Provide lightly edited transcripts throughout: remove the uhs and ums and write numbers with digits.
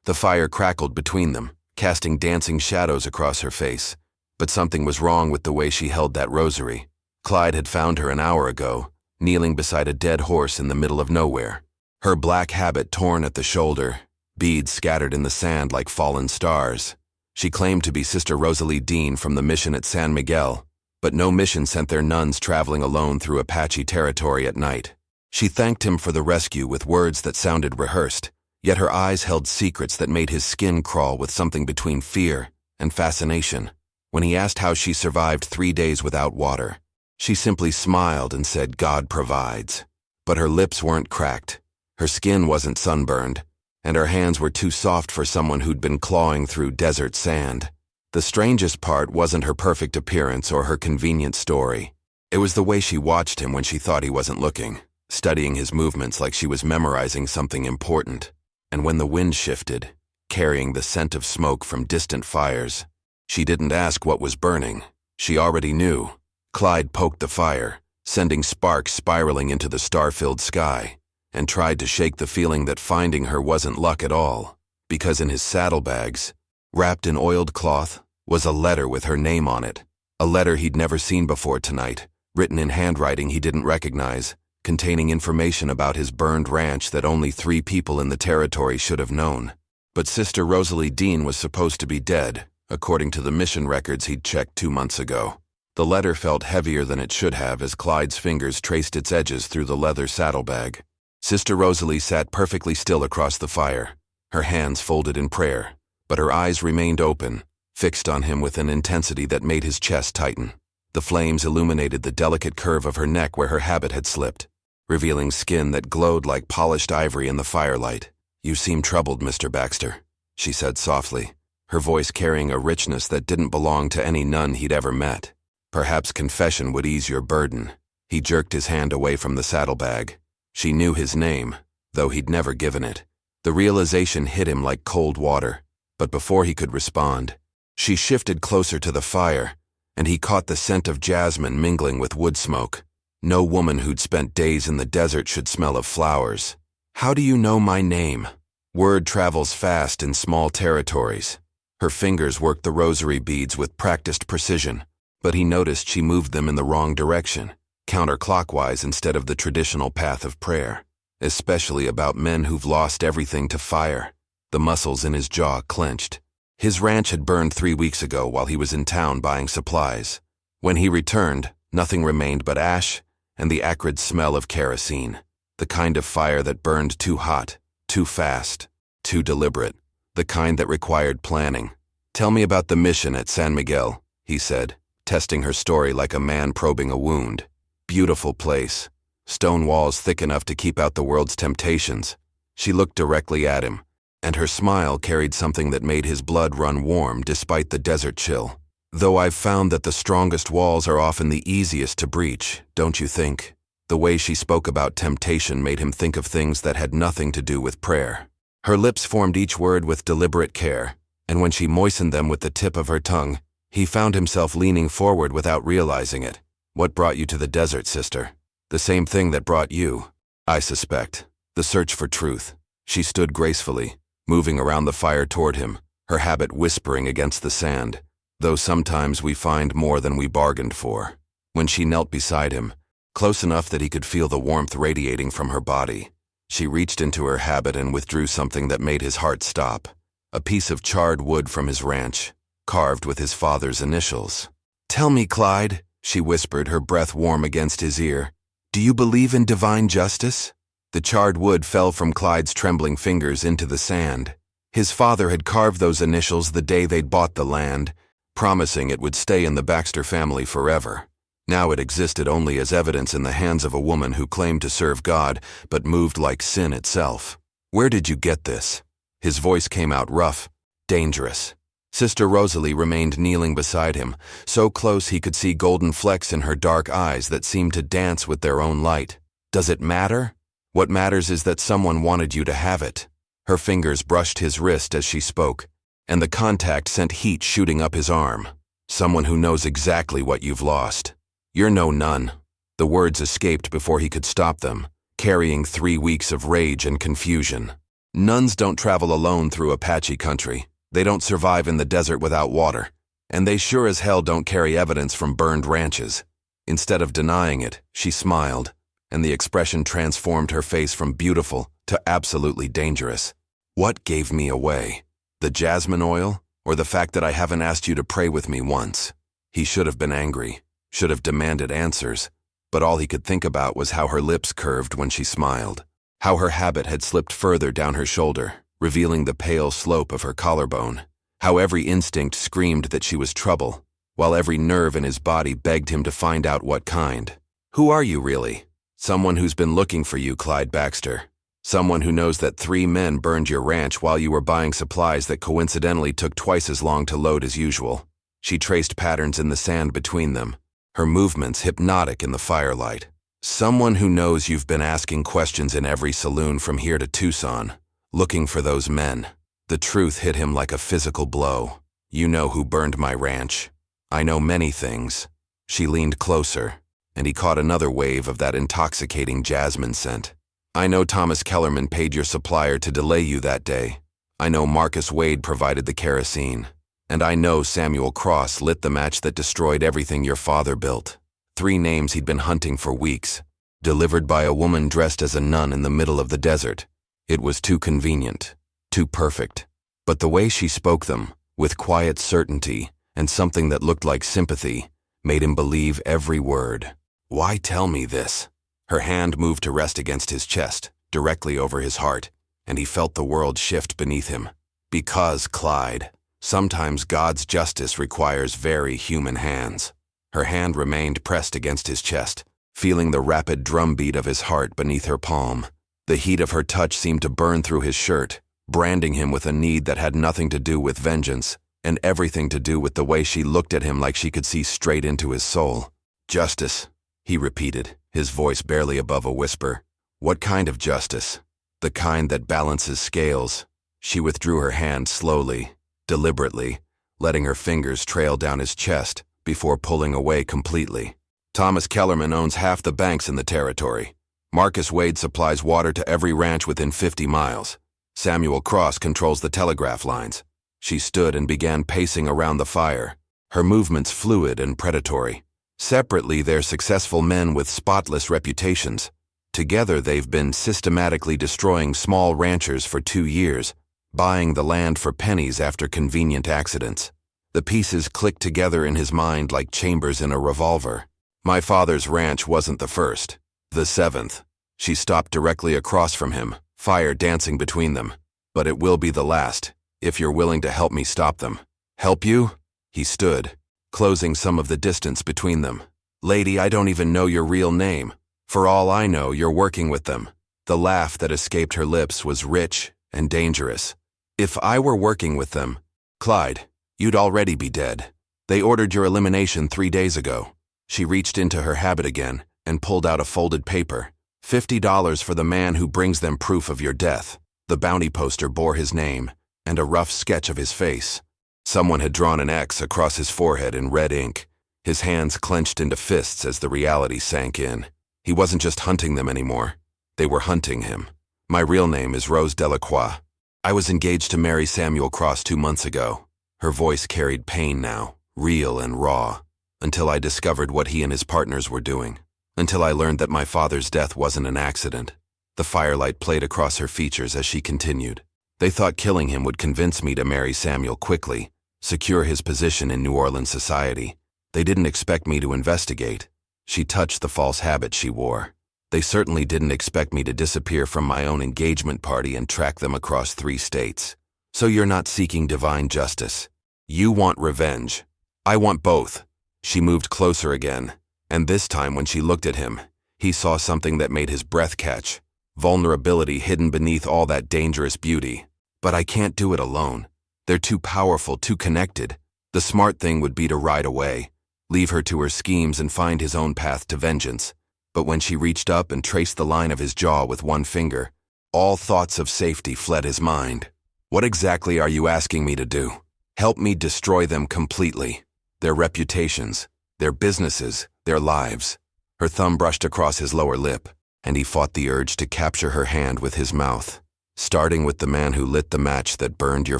The fire crackled between them, casting dancing shadows across her face. But something was wrong with the way she held that rosary. Clyde had found her an hour ago, kneeling beside a dead horse in the middle of nowhere. Her black habit torn at the shoulder, beads scattered in the sand like fallen stars. She claimed to be Sister Rosalie Dean from the mission at San Miguel, but no mission sent their nuns traveling alone through Apache territory at night. She thanked him for the rescue with words that sounded rehearsed, yet her eyes held secrets that made his skin crawl with something between fear and fascination. When he asked how she survived 3 days without water, she simply smiled and said, "God provides." But her lips weren't cracked, her skin wasn't sunburned, and her hands were too soft for someone who'd been clawing through desert sand. The strangest part wasn't her perfect appearance or her convenient story. It was the way she watched him when she thought he wasn't looking, studying his movements like she was memorizing something important. And when the wind shifted, carrying the scent of smoke from distant fires, she didn't ask what was burning. She already knew. Clyde poked the fire, sending sparks spiraling into the star-filled sky, and tried to shake the feeling that finding her wasn't luck at all, because in his saddlebags, wrapped in oiled cloth, was a letter with her name on it. A letter he'd never seen before tonight, written in handwriting he didn't recognize, containing information about his burned ranch that only 3 people in the territory should have known. But Sister Rosalie Dean was supposed to be dead, according to the mission records he'd checked 2 months ago. The letter felt heavier than it should have as Clyde's fingers traced its edges through the leather saddlebag. Sister Rosalie sat perfectly still across the fire, her hands folded in prayer, but her eyes remained open, fixed on him with an intensity that made his chest tighten. The flames illuminated the delicate curve of her neck where her habit had slipped, revealing skin that glowed like polished ivory in the firelight. "You seem troubled, Mr. Baxter," she said softly, her voice carrying a richness that didn't belong to any nun he'd ever met. "Perhaps confession would ease your burden." He jerked his hand away from the saddlebag. She knew his name, though he'd never given it. The realization hit him like cold water, but before he could respond, she shifted closer to the fire, and he caught the scent of jasmine mingling with wood smoke. No woman who'd spent days in the desert should smell of flowers. "How do you know my name?" Word travels fast in small territories. Her fingers worked the rosary beads with practiced precision, but he noticed she moved them in the wrong direction, counterclockwise instead of the traditional path of prayer, especially about men who've lost everything to fire. The muscles in his jaw clenched. His ranch had burned 3 weeks ago while he was in town buying supplies. When he returned, nothing remained but ash and the acrid smell of kerosene, the kind of fire that burned too hot, too fast, too deliberate, the kind that required planning. "Tell me about the mission at San Miguel," he said, testing her story like a man probing a wound. "Beautiful place. Stone walls thick enough to keep out the world's temptations." She looked directly at him, and her smile carried something that made his blood run warm despite the desert chill. "Though I've found that the strongest walls are often the easiest to breach, don't you think?" The way she spoke about temptation made him think of things that had nothing to do with prayer. Her lips formed each word with deliberate care, and when she moistened them with the tip of her tongue, he found himself leaning forward without realizing it. "What brought you to the desert, sister?" "The same thing that brought you, I suspect. The search for truth." She stood gracefully, moving around the fire toward him, her habit whispering against the sand. "Though sometimes we find more than we bargained for." When she knelt beside him, close enough that he could feel the warmth radiating from her body, she reached into her habit and withdrew something that made his heart stop. A piece of charred wood from his ranch, carved with his father's initials. "Tell me, Clyde," she whispered, her breath warm against his ear. "Do you believe in divine justice?" The charred wood fell from Clyde's trembling fingers into the sand. His father had carved those initials the day they'd bought the land, promising it would stay in the Baxter family forever. Now it existed only as evidence in the hands of a woman who claimed to serve God, but moved like sin itself. "Where did you get this?" His voice came out rough, dangerous. Sister Rosalie remained kneeling beside him, so close he could see golden flecks in her dark eyes that seemed to dance with their own light. "Does it matter? What matters is that someone wanted you to have it." Her fingers brushed his wrist as she spoke, and the contact sent heat shooting up his arm. "Someone who knows exactly what you've lost. You're no nun." The words escaped before he could stop them, carrying 3 weeks of rage and confusion. Nuns don't travel alone through Apache country. They don't survive in the desert without water. And they sure as hell don't carry evidence from burned ranches. Instead of denying it, she smiled, and the expression transformed her face from beautiful to absolutely dangerous. What gave me away? The jasmine oil, or the fact that I haven't asked you to pray with me once? He should have been angry, should have demanded answers, but all he could think about was how her lips curved when she smiled, how her habit had slipped further down her shoulder, revealing the pale slope of her collarbone, how every instinct screamed that she was trouble, while every nerve in his body begged him to find out what kind. Who are you really? Someone who's been looking for you, Clyde Baxter. Someone who knows that 3 men burned your ranch while you were buying supplies that coincidentally took twice as long to load as usual. She traced patterns in the sand between them, her movements hypnotic in the firelight. Someone who knows you've been asking questions in every saloon from here to Tucson, looking for those men. The truth hit him like a physical blow. You know who burned my ranch. I know many things. She leaned closer, and he caught another wave of that intoxicating jasmine scent. I know Thomas Kellerman paid your supplier to delay you that day. I know Marcus Wade provided the kerosene. And I know Samuel Cross lit the match that destroyed everything your father built. 3 names he'd been hunting for weeks, delivered by a woman dressed as a nun in the middle of the desert. It was too convenient, too perfect. But the way she spoke them, with quiet certainty and something that looked like sympathy, made him believe every word. Why tell me this? Her hand moved to rest against his chest, directly over his heart, and he felt the world shift beneath him. Because, Clyde, sometimes God's justice requires very human hands. Her hand remained pressed against his chest, feeling the rapid drumbeat of his heart beneath her palm. The heat of her touch seemed to burn through his shirt, branding him with a need that had nothing to do with vengeance, and everything to do with the way she looked at him like she could see straight into his soul. Justice, he repeated, his voice barely above a whisper. What kind of justice? The kind that balances scales. She withdrew her hand slowly, deliberately, letting her fingers trail down his chest before pulling away completely. Thomas Kellerman owns half the banks in the territory. Marcus Wade supplies water to every ranch within 50 miles. Samuel Cross controls the telegraph lines. She stood and began pacing around the fire, her movements fluid and predatory. Separately, they're successful men with spotless reputations. Together, they've been systematically destroying small ranchers for 2 years, buying the land for pennies after convenient accidents. The pieces clicked together in his mind like chambers in a revolver. My father's ranch wasn't the first, the 7th. She stopped directly across from him, fire dancing between them. But it will be the last, if you're willing to help me stop them. Help you? He stood, closing some of the distance between them. Lady, I don't even know your real name. For all I know, you're working with them. The laugh that escaped her lips was rich and dangerous. If I were working with them, Clyde, you'd already be dead. They ordered your elimination 3 days ago. She reached into her habit again and pulled out a folded paper. $50 for the man who brings them proof of your death. The bounty poster bore his name and a rough sketch of his face. Someone had drawn an X across his forehead in red ink. His hands clenched into fists as the reality sank in. He wasn't just hunting them anymore. They were hunting him. My real name is Rose Delacroix. I was engaged to marry Samuel Cross 2 months ago. Her voice carried pain now, real and raw, until I discovered what he and his partners were doing. Until I learned that my father's death wasn't an accident. The firelight played across her features as she continued. They thought killing him would convince me to marry Samuel quickly, secure his position in New Orleans society. They didn't expect me to investigate. She touched the false habit she wore. They certainly didn't expect me to disappear from my own engagement party and track them across 3 states. So you're not seeking divine justice. You want revenge. I want both. She moved closer again, and this time when she looked at him, he saw something that made his breath catch. Vulnerability hidden beneath all that dangerous beauty. But I can't do it alone. They're too powerful, too connected. The smart thing would be to ride away, leave her to her schemes and find his own path to vengeance. But when she reached up and traced the line of his jaw with one finger, all thoughts of safety fled his mind. What exactly are you asking me to do? Help me destroy them completely. Their reputations, their businesses, their lives. Her thumb brushed across his lower lip, and he fought the urge to capture her hand with his mouth. starting with the man who lit the match that burned your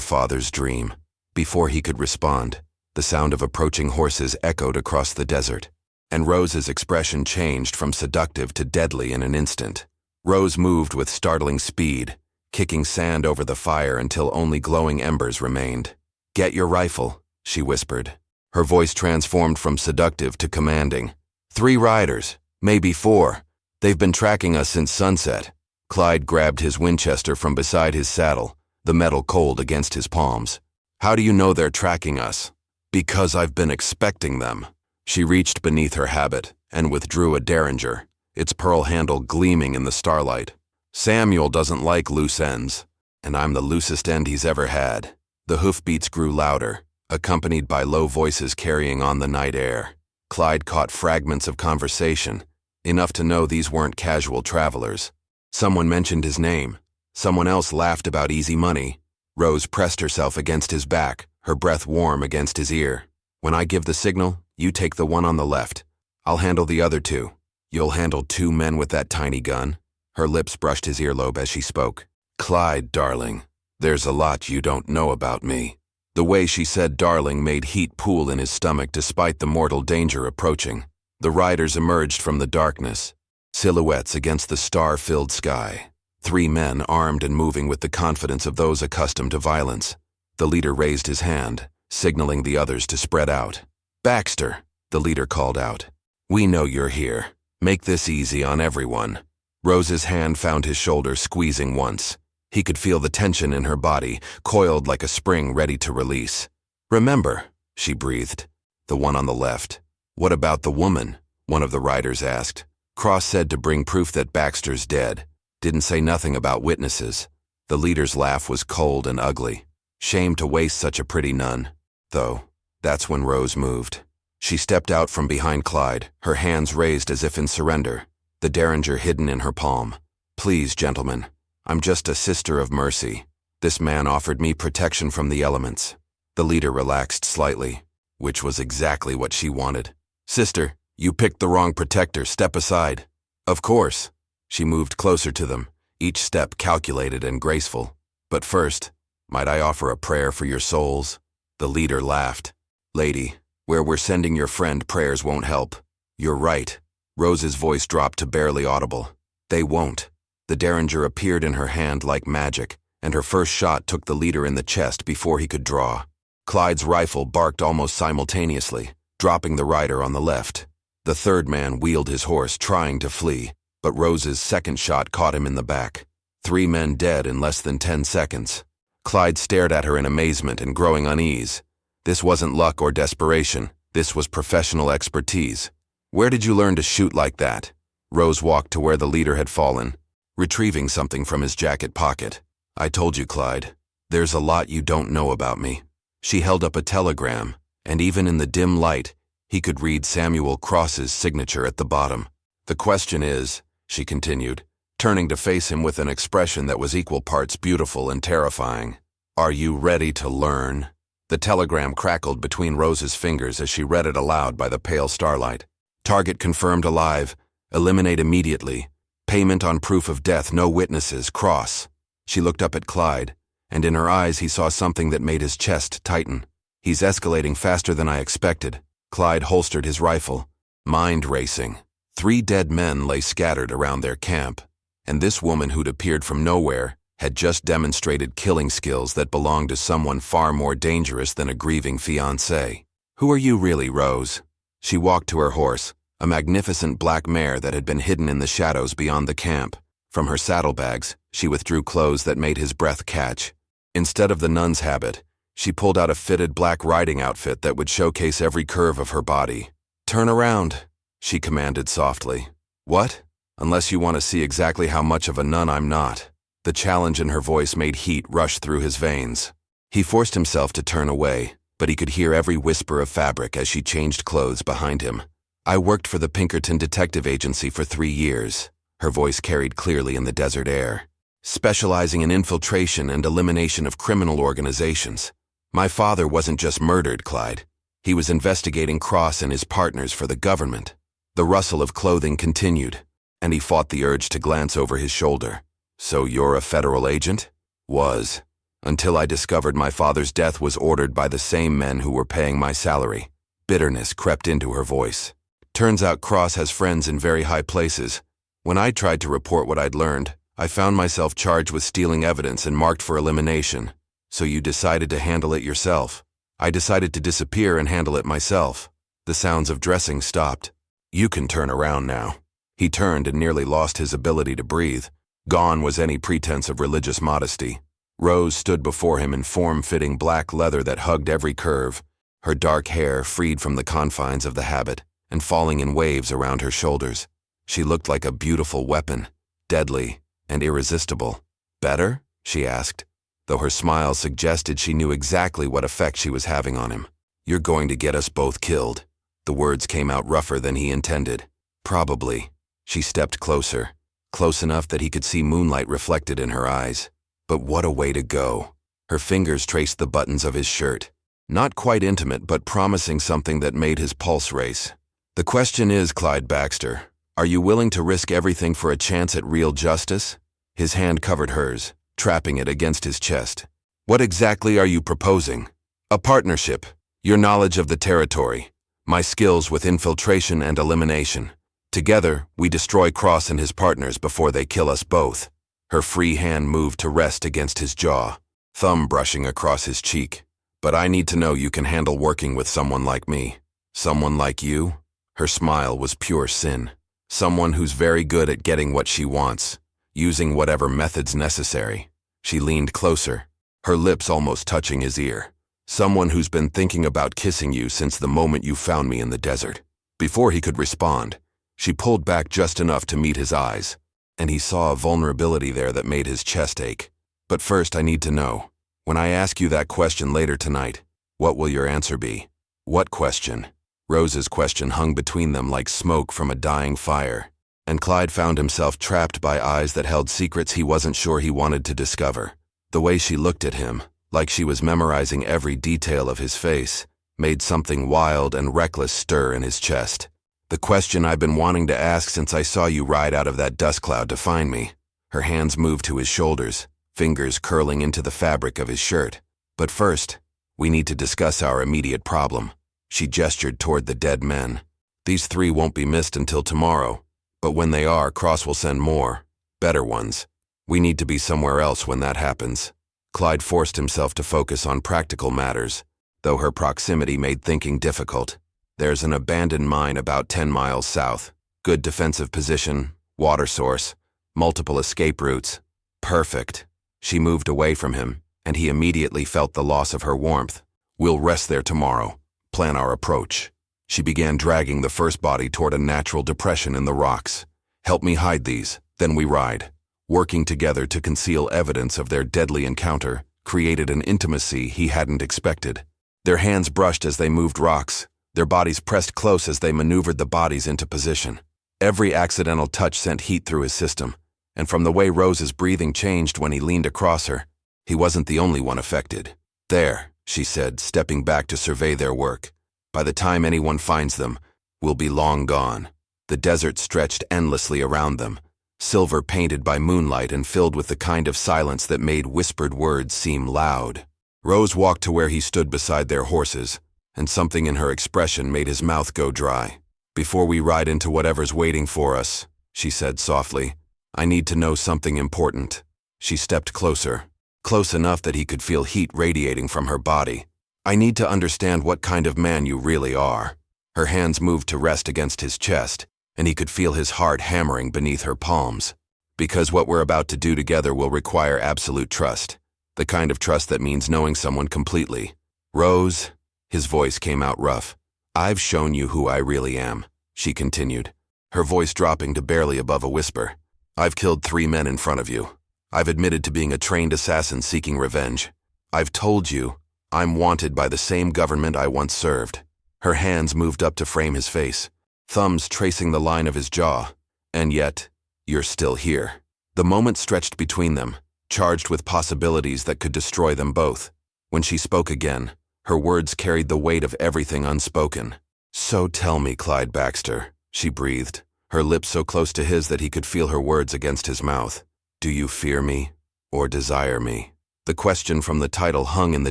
father's dream. Before he could respond, the sound of approaching horses echoed across the desert, and Rose's expression changed from seductive to deadly in an instant. Rose moved with startling speed, kicking sand over the fire until only glowing embers remained. "Get your rifle," she whispered. Her voice transformed from seductive to commanding. "3 riders, maybe 4. They've been tracking us since sunset." Clyde grabbed his Winchester from beside his saddle, the metal cold against his palms. "How do you know they're tracking us?" "Because I've been expecting them." She reached beneath her habit and withdrew a derringer, its pearl handle gleaming in the starlight. "Samuel doesn't like loose ends, and I'm the loosest end he's ever had." The hoofbeats grew louder, accompanied by low voices carrying on the night air. Clyde caught fragments of conversation, enough to know these weren't casual travelers. Someone mentioned his name. Someone else laughed about easy money. Rose pressed herself against his back, her breath warm against his ear. "When I give the signal, you take the one on the left. I'll handle the other 2. "You'll handle 2 men with that tiny gun?" Her lips brushed his earlobe as she spoke. "Clyde, darling, there's a lot you don't know about me." The way she said darling made heat pool in his stomach despite the mortal danger approaching. The riders emerged from the darkness, silhouettes against the star-filled sky. 3 men armed and moving with the confidence of those accustomed to violence. The leader raised his hand, signaling the others to spread out. "Baxter," the leader called out. "We know you're here. Make this easy on everyone." Rose's hand found his shoulder, squeezing once. He could feel the tension in her body, coiled like a spring ready to release. "Remember," she breathed. "The one on the left." "What about the woman?" one of the riders asked. "Cross said to bring proof that Baxter's dead. Didn't say nothing about witnesses." The leader's laugh was cold and ugly. "Shame to waste such a pretty nun." Though, that's when Rose moved. She stepped out from behind Clyde, her hands raised as if in surrender, the derringer hidden in her palm. "Please, gentlemen, I'm just a sister of mercy. This man offered me protection from the elements." The leader relaxed slightly, which was exactly what she wanted. "Sister, you picked the wrong protector. Step aside." "Of course." She moved closer to them, each step calculated and graceful. "But first, might I offer a prayer for your souls?" The leader laughed. "Lady, where we're sending your friend, prayers won't help." "You're right." Rose's voice dropped to barely audible. "They won't." The derringer appeared in her hand like magic, and her first shot took the leader in the chest before he could draw. Clyde's rifle barked almost simultaneously, dropping the rider on the left. The third man wheeled his horse, trying to flee, but Rose's second shot caught him in the back. 3 men dead in less than 10 seconds. Clyde stared at her in amazement and growing unease. This wasn't luck or desperation. This was professional expertise. "Where did you learn to shoot like that?" Rose walked to where the leader had fallen, retrieving something from his jacket pocket. "I told you, Clyde. There's a lot you don't know about me." She held up a telegram, and even in the dim light, he could read Samuel Cross's signature at the bottom. "The question is," she continued, turning to face him with an expression that was equal parts beautiful and terrifying, "are you ready to learn?" The telegram crackled between Rose's fingers as she read it aloud by the pale starlight. "Target confirmed alive. Eliminate immediately. Payment on proof of death. No witnesses. Cross." She looked up at Clyde, and in her eyes he saw something that made his chest tighten. "He's escalating faster than I expected." Clyde holstered his rifle, mind racing. 3 dead men lay scattered around their camp, and this woman who'd appeared from nowhere had just demonstrated killing skills that belonged to someone far more dangerous than a grieving fiancé. "Who are you really, Rose?" She walked to her horse, a magnificent black mare that had been hidden in the shadows beyond the camp. From her saddlebags, she withdrew clothes that made his breath catch. Instead of the nun's habit, she pulled out a fitted black riding outfit that would showcase every curve of her body. "Turn around," she commanded softly. "What? Unless you want to see exactly how much of a nun I'm not." The challenge in her voice made heat rush through his veins. He forced himself to turn away, but he could hear every whisper of fabric as she changed clothes behind him. "I worked for the Pinkerton Detective Agency for 3 years. Her voice carried clearly in the desert air. "Specializing in infiltration and elimination of criminal organizations. My father wasn't just murdered, Clyde. He was investigating Cross and his partners for the government." The rustle of clothing continued, and he fought the urge to glance over his shoulder. So you're a federal agent? Was. Until I discovered my father's death was ordered by the same men who were paying my salary. Bitterness crept into her voice. Turns out Cross has friends in very high places. When I tried to report what I'd learned, I found myself charged with stealing evidence and marked for elimination. So you decided to handle it yourself. I decided to disappear and handle it myself. The sounds of dressing stopped. You can turn around now. He turned and nearly lost his ability to breathe. Gone was any pretense of religious modesty. Rose stood before him in form-fitting black leather that hugged every curve, her dark hair freed from the confines of the habit and falling in waves around her shoulders. She looked like a beautiful weapon, deadly and irresistible. Better? She asked, though her smile suggested she knew exactly what effect she was having on him. You're going to get us both killed. The words came out rougher than he intended. Probably. She stepped closer, close enough that he could see moonlight reflected in her eyes. But what a way to go. Her fingers traced the buttons of his shirt. Not quite intimate, but promising something that made his pulse race. The question is, Clyde Baxter, are you willing to risk everything for a chance at real justice? His hand covered hers, trapping it against his chest. What exactly are you proposing? A partnership, your knowledge of the territory, my skills with infiltration and elimination. Together, we destroy Cross and his partners before they kill us both. Her free hand moved to rest against his jaw, thumb brushing across his cheek. But I need to know you can handle working with someone like me. Someone like you? Her smile was pure sin. Someone who's very good at getting what she wants, using whatever methods necessary. She leaned closer, her lips almost touching his ear. Someone who's been thinking about kissing you since the moment you found me in the desert. Before he could respond, she pulled back just enough to meet his eyes, and he saw a vulnerability there that made his chest ache. But first I need to know, when I ask you that question later tonight, what will your answer be? What question? Rose's question hung between them like smoke from a dying fire, and Clyde found himself trapped by eyes that held secrets he wasn't sure he wanted to discover. The way she looked at him, like she was memorizing every detail of his face, made something wild and reckless stir in his chest. The question I've been wanting to ask since I saw you ride out of that dust cloud to find me. Her hands moved to his shoulders, fingers curling into the fabric of his shirt. But first, we need to discuss our immediate problem. She gestured toward the dead men. These 3 won't be missed until tomorrow, but when they are, Cross will send more, better ones. We need to be somewhere else when that happens. Clyde forced himself to focus on practical matters, though her proximity made thinking difficult. There's an abandoned mine about 10 miles south. Good defensive position, water source, multiple escape routes. Perfect. She moved away from him, and he immediately felt the loss of her warmth. We'll rest there tomorrow. Plan our approach. She began dragging the first body toward a natural depression in the rocks. Help me hide these, then we ride. Working together to conceal evidence of their deadly encounter created an intimacy he hadn't expected. Their hands brushed as they moved rocks, their bodies pressed close as they maneuvered the bodies into position. Every accidental touch sent heat through his system, and from the way Rose's breathing changed when he leaned across her, he wasn't the only one affected. There, she said, stepping back to survey their work. By the time anyone finds them, we'll be long gone. The desert stretched endlessly around them, silver painted by moonlight and filled with the kind of silence that made whispered words seem loud. Rose walked to where he stood beside their horses, and something in her expression made his mouth go dry. Before we ride into whatever's waiting for us, she said softly, I need to know something important. She stepped closer, close enough that he could feel heat radiating from her body. I need to understand what kind of man you really are. Her hands moved to rest against his chest, and he could feel his heart hammering beneath her palms. Because what we're about to do together will require absolute trust. The kind of trust that means knowing someone completely. Rose, his voice came out rough. I've shown you who I really am, she continued, her voice dropping to barely above a whisper. I've killed 3 men in front of you. I've admitted to being a trained assassin seeking revenge. I've told you I'm wanted by the same government I once served. Her hands moved up to frame his face, thumbs tracing the line of his jaw. And yet, you're still here. The moment stretched between them, charged with possibilities that could destroy them both. When she spoke again, her words carried the weight of everything unspoken. So tell me, Clyde Baxter, she breathed, her lips so close to his that he could feel her words against his mouth. Do you fear me or desire me? The question from the title hung in the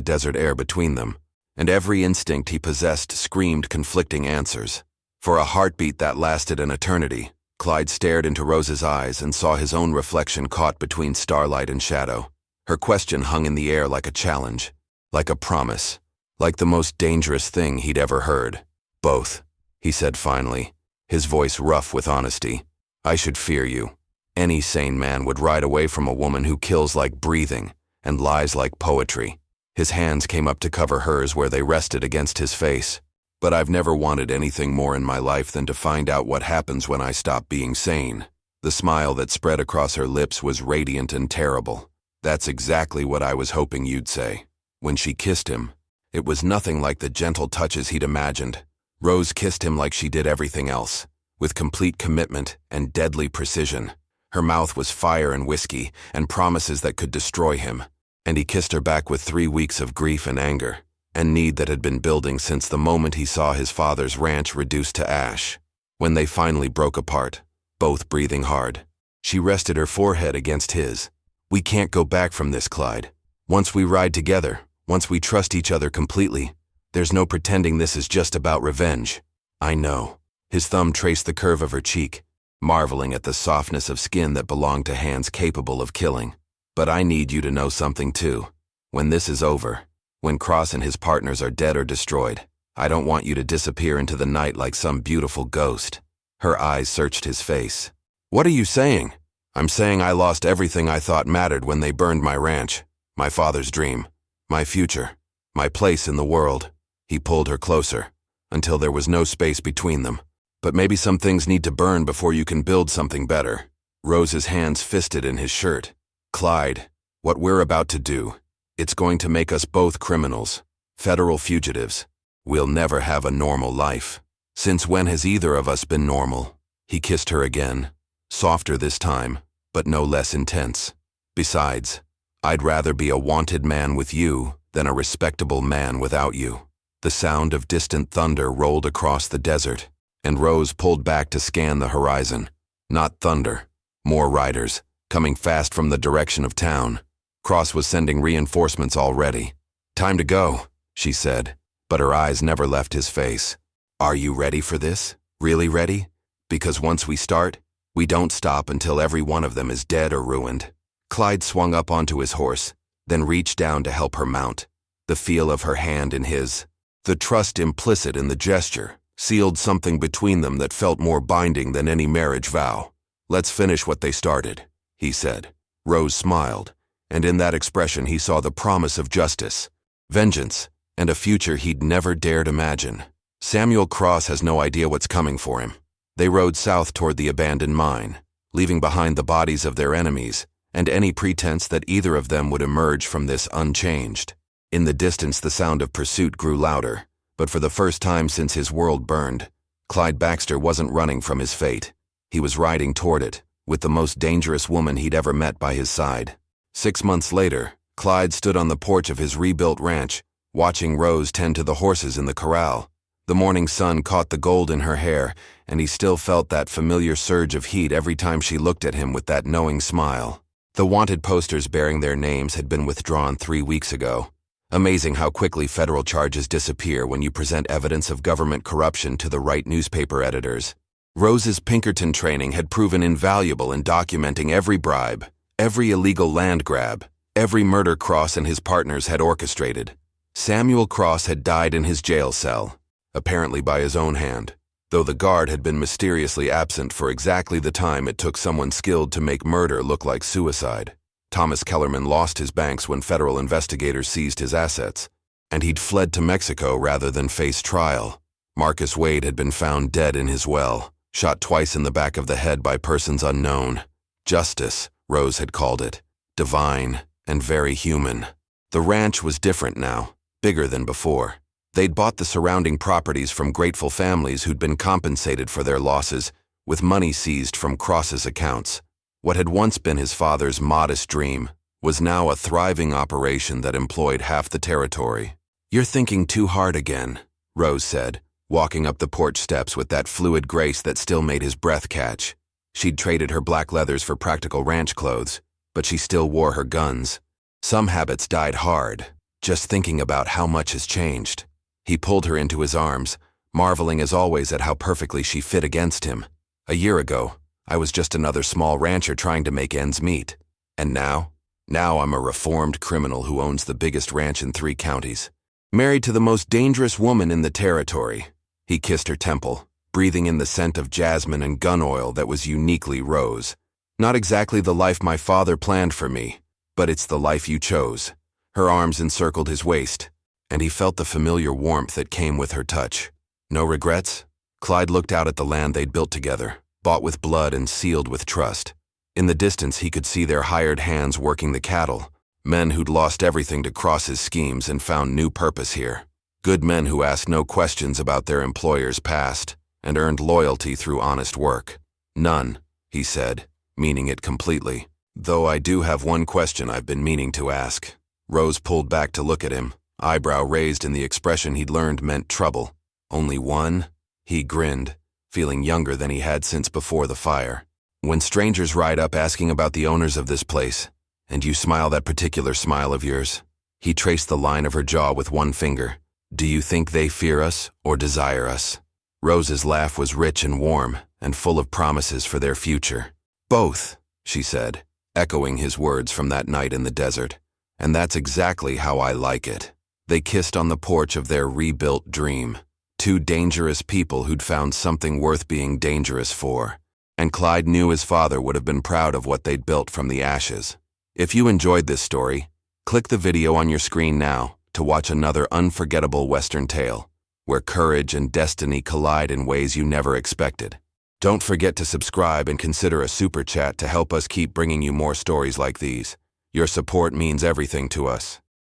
desert air between them, and every instinct he possessed screamed conflicting answers. For a heartbeat that lasted an eternity, Clyde stared into Rose's eyes and saw his own reflection caught between starlight and shadow. Her question hung in the air like a challenge, like a promise, like the most dangerous thing he'd ever heard. Both, he said finally, his voice rough with honesty. I should fear you. Any sane man would ride away from a woman who kills like breathing and lies like poetry. His hands came up to cover hers where they rested against his face. But I've never wanted anything more in my life than to find out what happens when I stop being sane. The smile that spread across her lips was radiant and terrible. That's exactly what I was hoping you'd say. When she kissed him, it was nothing like the gentle touches he'd imagined. Rose kissed him like she did everything else, with complete commitment and deadly precision. Her mouth was fire and whiskey, and promises that could destroy him. And he kissed her back with 3 weeks of grief and anger, and need that had been building since the moment he saw his father's ranch reduced to ash. When they finally broke apart, both breathing hard, she rested her forehead against his. We can't go back from this, Clyde. Once we ride together, once we trust each other completely, there's no pretending this is just about revenge. I know. His thumb traced the curve of her cheek, marveling at the softness of skin that belonged to hands capable of killing. But I need you to know something too. When this is over, when Cross and his partners are dead or destroyed, I don't want you to disappear into the night like some beautiful ghost. Her eyes searched his face. What are you saying? I'm saying I lost everything I thought mattered when they burned my ranch, my father's dream, my future, my place in the world. He pulled her closer, until there was no space between them. But maybe some things need to burn before you can build something better. Rose's hands fisted in his shirt. Clyde, what we're about to do, it's going to make us both criminals, federal fugitives. We'll never have a normal life. Since when has either of us been normal? He kissed her again, softer this time, but no less intense. Besides, I'd rather be a wanted man with you than a respectable man without you. The sound of distant thunder rolled across the desert, and Rose pulled back to scan the horizon. Not thunder, more riders, coming fast from the direction of town. Cross was sending reinforcements already. Time to go, she said, but her eyes never left his face. Are you ready for this? Really ready? Because once we start, we don't stop until every one of them is dead or ruined. Clyde swung up onto his horse, then reached down to help her mount. The feel of her hand in his, the trust implicit in the gesture, sealed something between them that felt more binding than any marriage vow. Let's finish what they started, he said. Rose smiled, and in that expression he saw the promise of justice, vengeance, and a future he'd never dared imagine. Samuel Cross has no idea what's coming for him. They rode south toward the abandoned mine, leaving behind the bodies of their enemies, and any pretense that either of them would emerge from this unchanged. In the distance the sound of pursuit grew louder, but for the first time since his world burned, Clyde Baxter wasn't running from his fate. He was riding toward it, with the most dangerous woman he'd ever met by his side. 6 months later, Clyde stood on the porch of his rebuilt ranch, watching Rose tend to the horses in the corral. The morning sun caught the gold in her hair, and he still felt that familiar surge of heat every time she looked at him with that knowing smile. The wanted posters bearing their names had been withdrawn 3 weeks ago. Amazing how quickly federal charges disappear when you present evidence of government corruption to the right newspaper editors. Rose's Pinkerton training had proven invaluable in documenting every bribe, every illegal land grab, every murder Cross and his partners had orchestrated. Samuel Cross had died in his jail cell, apparently by his own hand, though the guard had been mysteriously absent for exactly the time it took someone skilled to make murder look like suicide. Thomas Kellerman lost his banks when federal investigators seized his assets, and he'd fled to Mexico rather than face trial. Marcus Wade had been found dead in his well, shot twice in the back of the head by persons unknown. Justice, Rose had called it, divine and very human. The ranch was different now, bigger than before. They'd bought the surrounding properties from grateful families who'd been compensated for their losses, with money seized from Cross's accounts. What had once been his father's modest dream was now a thriving operation that employed half the territory. You're thinking too hard again, Rose said, walking up the porch steps with that fluid grace that still made his breath catch. She'd traded her black leathers for practical ranch clothes, but she still wore her guns. Some habits died hard, just thinking about how much has changed. He pulled her into his arms, marveling as always at how perfectly she fit against him. A year ago, I was just another small rancher trying to make ends meet. And now? Now I'm a reformed criminal who owns the biggest ranch in 3 counties. Married to the most dangerous woman in the territory. He kissed her temple, breathing in the scent of jasmine and gun oil that was uniquely Rose. Not exactly the life my father planned for me, but it's the life you chose. Her arms encircled his waist, and he felt the familiar warmth that came with her touch. No regrets? Clyde looked out at the land they'd built together, bought with blood and sealed with trust. In the distance, he could see their hired hands working the cattle, men who'd lost everything to cross his schemes and found new purpose here. Good men who asked no questions about their employer's past and earned loyalty through honest work. None, he said, meaning it completely. Though I do have one question I've been meaning to ask. Rose pulled back to look at him, eyebrow raised in the expression he'd learned meant trouble. Only one? He grinned, feeling younger than he had since before the fire. When strangers ride up asking about the owners of this place, and you smile that particular smile of yours, he traced the line of her jaw with one finger. Do you think they fear us or desire us? Rose's laugh was rich and warm and full of promises for their future. Both, she said, echoing his words from that night in the desert. And that's exactly how I like it. They kissed on the porch of their rebuilt dream. 2 dangerous people who'd found something worth being dangerous for. And Clyde knew his father would have been proud of what they'd built from the ashes. If you enjoyed this story, click the video on your screen now to watch another unforgettable Western tale, where courage and destiny collide in ways you never expected. Don't forget to subscribe and consider a super chat to help us keep bringing you more stories like these. Your support means everything to us.